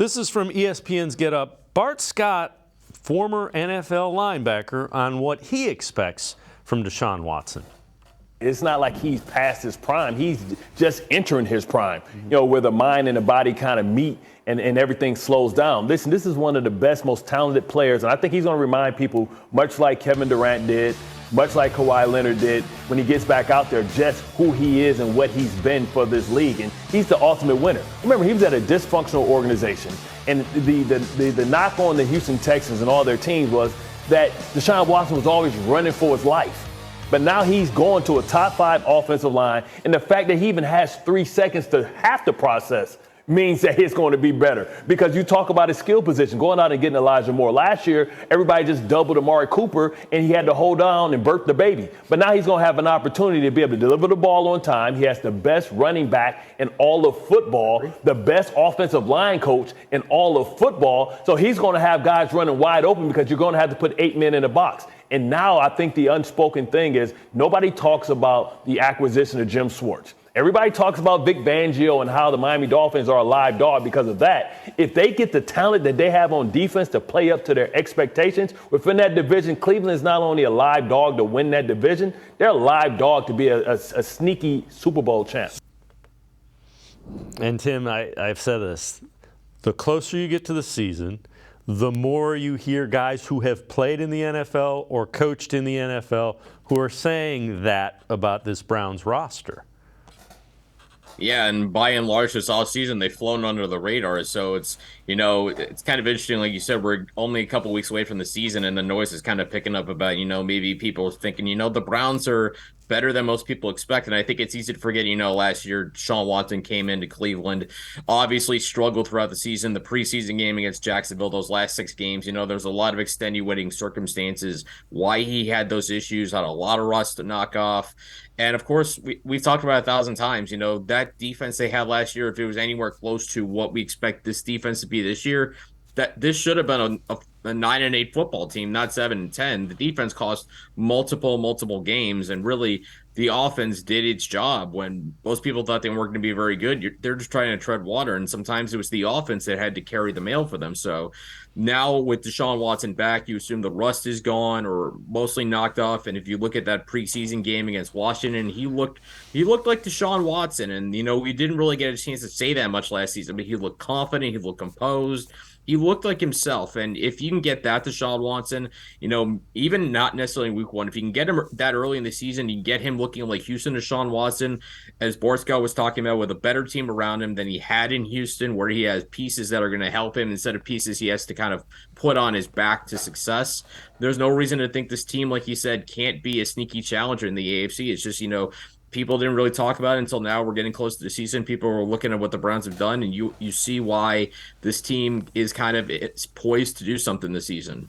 This is from ESPN's Get Up. Bart Scott, former NFL linebacker, on what he expects from Deshaun Watson. It's not like he's past his prime. He's just entering his prime, where the mind and the body kind of meet and everything slows down. Listen, this is one of the best, most talented players, and I think he's going to remind people, much like Kevin Durant did, much like Kawhi Leonard did, when he gets back out there, just who he is and what he's been for this league. And he's the ultimate winner. Remember, he was at a dysfunctional organization, and the knock on the Houston Texans and all their teams was that Deshaun Watson was always running for his life. But now he's going to a top 5 offensive line, and the fact that he even has 3 seconds to have to process means that it's going to be better. Because you talk about his skill position, going out and getting Elijah Moore. Last year, everybody just doubled Amari Cooper, and he had to hold on and birth the baby. But now he's going to have an opportunity to be able to deliver the ball on time. He has the best running back in all of football, the best offensive line coach in all of football. So he's going to have guys running wide open because you're going to have to put 8 men in the box. And now I think the unspoken thing is nobody talks about the acquisition of Jim Schwartz. Everybody talks about Vic Fangio and how the Miami Dolphins are a live dog because of that. If they get the talent that they have on defense to play up to their expectations within that division, Cleveland is not only a live dog to win that division, they're a live dog to be a sneaky Super Bowl champ. And Tim, I've said this, the closer you get to the season, the more you hear guys who have played in the NFL or coached in the NFL who are saying that about this Browns roster. Yeah, and by and large, this offseason, they've flown under the radar. So it's, it's kind of interesting. Like you said, we're only a couple weeks away from the season, and the noise is kind of picking up about, maybe people thinking, the Browns are better than most people expect. And I think it's easy to forget, last year, Deshaun Watson came into Cleveland, obviously struggled throughout the season. The preseason game against Jacksonville, those last 6 games, there's a lot of extenuating circumstances why he had those issues, had a lot of rust to knock off. And, of course, we've talked about it 1,000 times, that defense they had last year, if it was anywhere close to what we expect this defense to be this year, that this should have been a 9-8 football team, not 7-10. The defense cost multiple games, and really the offense did its job when most people thought they weren't going to be very good. They're just trying to tread water, and sometimes it was the offense that had to carry the mail for them. So now with Deshaun Watson back, you assume the rust is gone or mostly knocked off. And if you look at that preseason game against Washington, he looked like Deshaun Watson. And, we didn't really get a chance to say that much last season, but he looked confident. He looked composed. He looked like himself. And if you can get that to Deshaun Watson, even not necessarily in week 1, if you can get him that early in the season, you can get him looking like Houston Deshaun Watson, as Bart Scott was talking about, with a better team around him than he had in Houston, where he has pieces that are going to help him instead of pieces he has to kind of put on his back to success. There's no reason to think this team, like you said, can't be a sneaky challenger in the AFC. It's just, people didn't really talk about it until now. We're getting close to the season. People are looking at what the Browns have done, and you see why this team is kind of poised to do something this season.